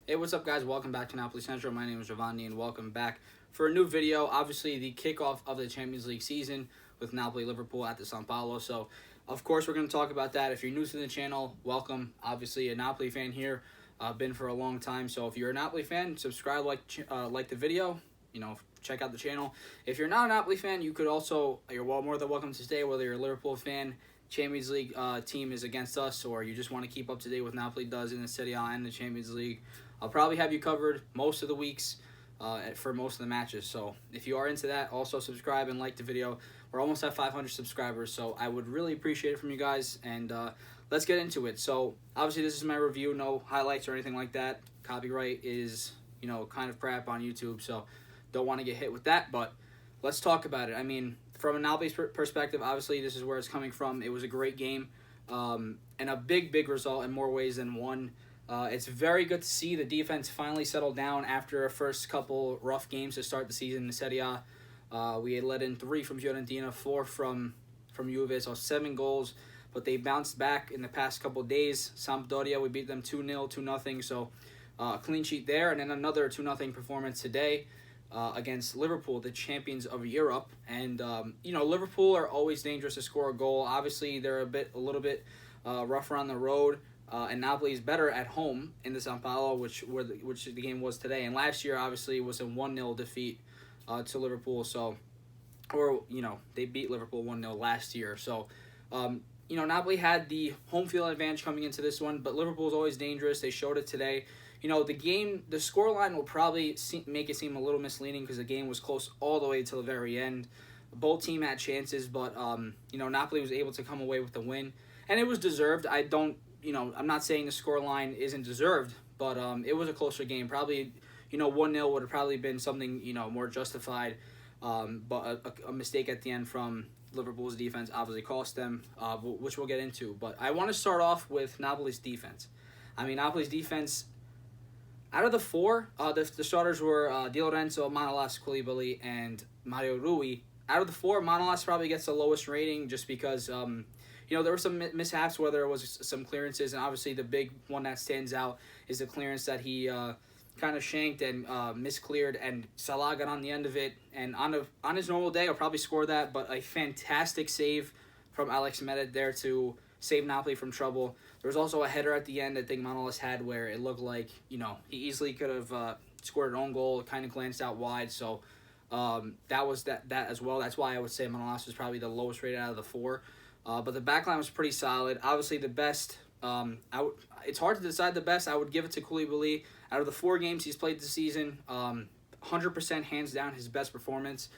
Hey, what's up, guys? Welcome back to Napoli Central. My name is Giovanni, and welcome back for a new video. Obviously, the kickoff of the Champions League season with Napoli Liverpool at the São Paulo. So, of course, we're going to talk about that. If you're new to the channel, welcome. Obviously, a Napoli fan here, been for a long time. So, if you're a Napoli fan, subscribe, like the video. Check out the channel. If you're not a Napoli fan, you're more than welcome to stay. Whether you're a Liverpool fan, Champions League team is against us, or you just want to keep up to date with Napoli does in the Serie A and the Champions League. I'll probably have you covered most of the weeks for most of the matches. So if you are into that, also subscribe and like the video. We're almost at 500 subscribers, so I would really appreciate it from you guys. And let's get into it. So obviously this is my review, no highlights or anything like that. Copyright is, kind of crap on YouTube, so don't want to get hit with that. But let's talk about it. I mean, from a Napoli's perspective, obviously this is where it's coming from. It was a great game and a big result in more ways than one. It's very good to see the defense finally settle down after a first couple rough games to start the season in the Serie A. We had let in 3 from Fiorentina, 4 from Juve, so 7 goals. But they bounced back in the past couple days. Sampdoria, we beat them 2-0, 2-0. So clean sheet there. And then another 2-0 performance today against Liverpool, the champions of Europe. And, Liverpool are always dangerous to score a goal. Obviously, they're a little bit rougher on the road. And Napoli is better at home in the São Paulo, which the game was today. And last year, obviously, was a 1-0 defeat to Liverpool. So, they beat Liverpool 1-0 last year. So, Napoli had the home field advantage coming into this one, but Liverpool is always dangerous. They showed it today. The scoreline will probably make it seem a little misleading because the game was close all the way till the very end. Both teams had chances, but, Napoli was able to come away with the win. And it was deserved. I'm not saying the scoreline isn't deserved, but it was a closer game. Probably, 1-0 would have probably been something, more justified. But a mistake at the end from Liverpool's defense obviously cost them, which we'll get into. But I want to start off with Napoli's defense. I mean, Napoli's defense, out of the 4, the starters were Di Lorenzo, Manolas, Koulibaly, and Mario Rui. Out of the 4, Manolas probably gets the lowest rating just because there were some mishaps, whether it was some clearances, and obviously the big one that stands out is the clearance that he kind of shanked and miscleared, and Salah got on the end of it. And on his normal day, I'll probably score that, but a fantastic save from Alex Meret there to save Napoli from trouble. There was also a header at the end I think Manolas had where it looked like, he easily could have scored an own goal. It kind of glanced out wide, so that was that as well. That's why I would say Manolas was probably the lowest rated out of the 4. But the backline was pretty solid. Obviously, the best, it's hard to decide the best. I would give it to Koulibaly. Out of the 4 games he's played this season, 100% hands down his best performance.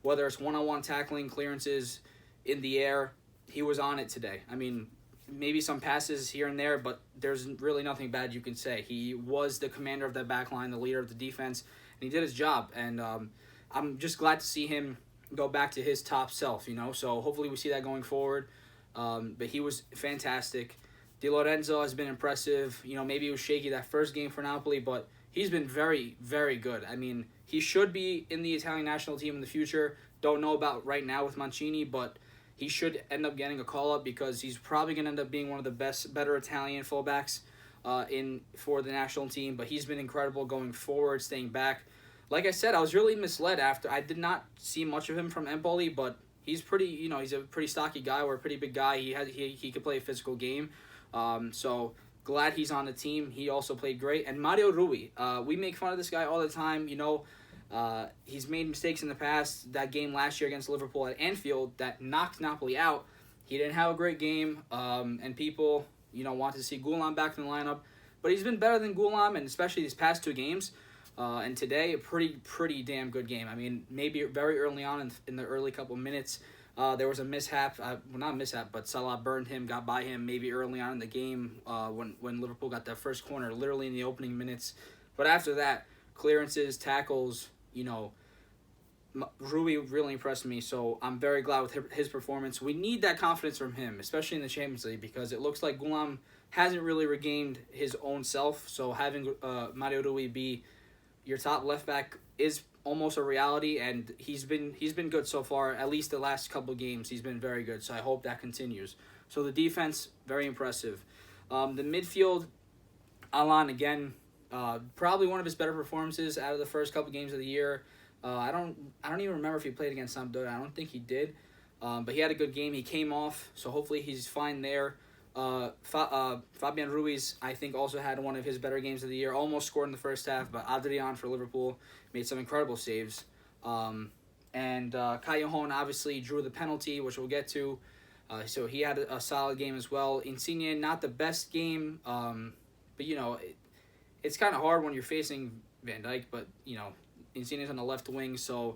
Whether it's one-on-one tackling, clearances in the air, he was on it today. I mean, maybe some passes here and there, but there's really nothing bad you can say. He was the commander of that backline, the leader of the defense, and he did his job. And I'm just glad to see him go back to his top self, so hopefully we see that going forward. But he was fantastic. Di Lorenzo has been impressive. Maybe it was shaky that first game for Napoli, but he's been very good. I mean, he should be in the Italian national team in the future. Don't know about right now with Mancini, but he should end up getting a call-up because he's probably going to end up being one of the better Italian fullbacks for the national team. But he's been incredible going forward, staying back. Like I said, I was really misled after. I did not see much of him from Empoli, but he's pretty, he's a pretty stocky guy or a pretty big guy. He could play a physical game. So glad he's on the team. He also played great. And Mario Rui, we make fun of this guy all the time. He's made mistakes in the past. That game last year against Liverpool at Anfield that knocked Napoli out, he didn't have a great game. And people, want to see Ghoulam back in the lineup. But he's been better than Ghoulam, and especially these past 2 games. And today, a pretty damn good game. I mean, maybe very early on in the early couple minutes, there was a mishap. Not a mishap, but Salah burned him, got by him maybe early on in the game when Liverpool got that first corner, literally in the opening minutes. But after that, clearances, tackles, Rui really impressed me. So I'm very glad with his performance. We need that confidence from him, especially in the Champions League, because it looks like Ghoulam hasn't really regained his own self. So having Mario Rui be your top left back is almost a reality, and he's been good so far. At least the last couple games, he's been very good. So I hope that continues. So the defense, very impressive. The midfield, Alan again, Probably one of his better performances out of the first couple games of the year. I don't even remember if he played against Sampdoria. I don't think he did. But he had a good game. He came off, so hopefully he's fine there. Fabian Ruiz, I think, also had one of his better games of the year. Almost scored in the first half, but Adrian for Liverpool made some incredible saves. And Callejon obviously drew the penalty, which we'll get to. So he had a solid game as well. Insigne, not the best game, but, it's kind of hard when you're facing Van Dijk, but, Insigne's on the left wing, so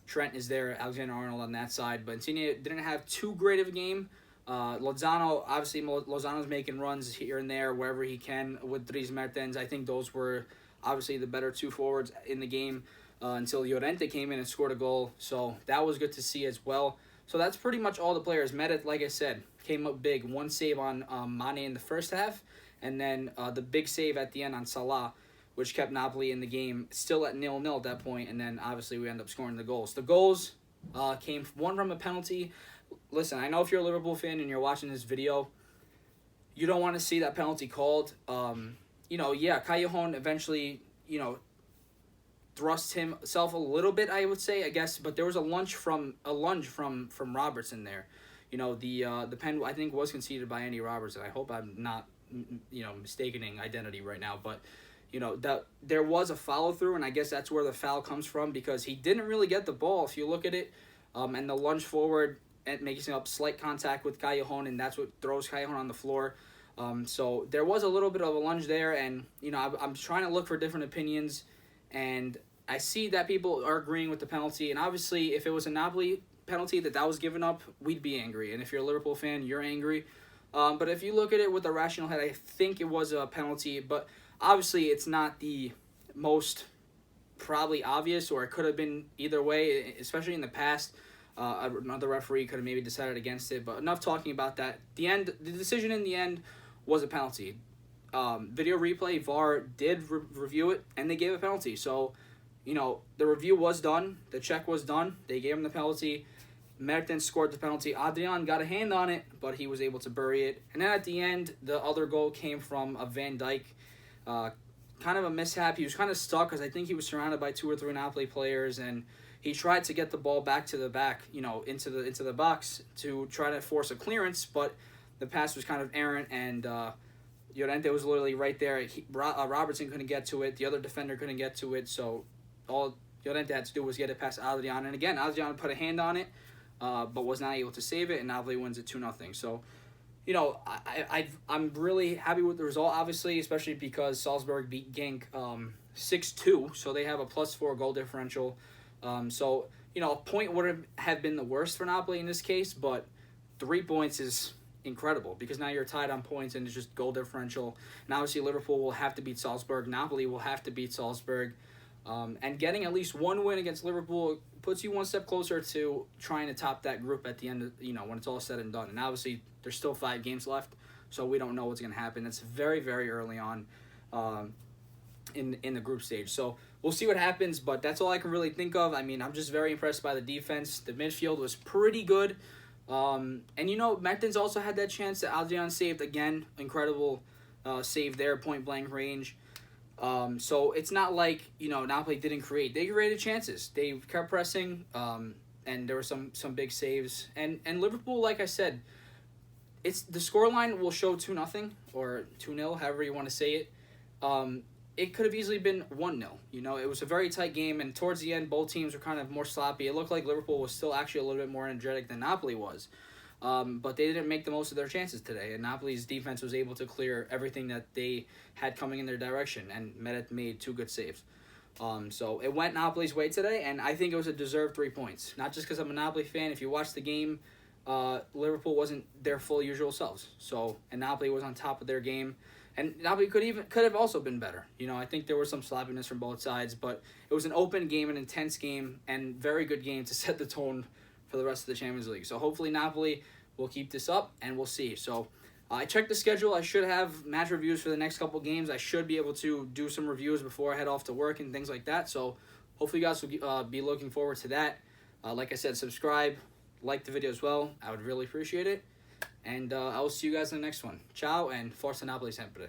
Trent is there, Alexander-Arnold on that side. But Insigne didn't have too great of a game. Lozano's making runs here and there wherever he can with Dries Mertens. I think those were obviously the better two forwards in the game until Llorente came in and scored a goal. So that was good to see as well. So that's pretty much all the players. Meret, like I said, came up big. One save on Mane in the first half, and then the big save at the end on Salah, which kept Napoli in the game, still at 0-0 at that point, and then obviously we end up scoring the goals. The goals came one from a penalty. Listen, I know if you're a Liverpool fan and you're watching this video, you don't want to see that penalty called. Callejon eventually, thrust himself a little bit, I would say, I guess, but there was a lunge from Robertson there. The pen, I think, was conceded by Andy Robertson. I hope I'm not, mistaking identity right now, but that there was a follow through, and I guess that's where the foul comes from, because he didn't really get the ball if you look at it, and the lunge forward and making up slight contact with Callejon, and that's what throws Callejon on the floor. So there was a little bit of a lunge there, and I'm trying to look for different opinions, and I see that people are agreeing with the penalty, and obviously if it was a Napoli penalty that was given up, we'd be angry, and if you're a Liverpool fan, you're angry. But if you look at it with a rational head, I think it was a penalty, but obviously it's not the most probably obvious, or it could have been either way, especially in the past. Another referee could have maybe decided against it, but enough talking about that. The decision in the end was a penalty. Video replay, VAR did review it, and they gave a penalty. So, the review was done. The check was done. They gave him the penalty. Mertens scored the penalty. Adrian got a hand on it, but he was able to bury it. And then at the end, the other goal came from a Van Dijk. Kind of a mishap. He was kind of stuck because I think he was surrounded by 2 or 3 Napoli players, and he tried to get the ball back to the back, into the box to try to force a clearance, but the pass was kind of errant, and Llorente was literally right there. Robertson couldn't get to it. The other defender couldn't get to it, so all Llorente had to do was get it past Adrian. And again, Adrian put a hand on it, but was not able to save it, and Napoli wins it 2-0. So, I'm really happy with the result, obviously, especially because Salzburg beat Genk 6-2, so they have a +4 goal differential. So, a point would have been the worst for Napoli in this case, but 3 points is incredible because now you're tied on points and it's just goal differential. And obviously Liverpool will have to beat Salzburg. Napoli will have to beat Salzburg. And getting at least one win against Liverpool puts you one step closer to trying to top that group at the end of, when it's all said and done. And obviously there's still 5 games left, so we don't know what's going to happen. It's very, very early on in the group stage. So we'll see what happens, but that's all I can really think of. I mean, I'm just very impressed by the defense. The midfield was pretty good. And, Mertens also had that chance that Adrian saved again. Incredible save there, point-blank range. So it's not like, Napoli didn't create. They created chances. They kept pressing, and there were some big saves. And Liverpool, like I said, the scoreline will show 2-0 or 2-0, however you want to say it. It could have easily been 1-0. It was a very tight game, and towards the end, both teams were kind of more sloppy. It looked like Liverpool was still actually a little bit more energetic than Napoli was. But they didn't make the most of their chances today, and Napoli's defense was able to clear everything that they had coming in their direction, and Meret made 2 good saves. So it went Napoli's way today, and I think it was a deserved 3 points. Not just because I'm a Napoli fan. If you watch the game, Liverpool wasn't their full usual selves. And Napoli was on top of their game. And Napoli could have also been better. I think there was some sloppiness from both sides, but it was an open game, an intense game, and very good game to set the tone for the rest of the Champions League. So hopefully Napoli will keep this up, and we'll see. So I checked the schedule. I should have match reviews for the next couple games. I should be able to do some reviews before I head off to work and things like that. So hopefully you guys will be looking forward to that. Like I said, subscribe, like the video as well. I would really appreciate it. And I will see you guys in the next one. Ciao, and Forza Napoli sempre.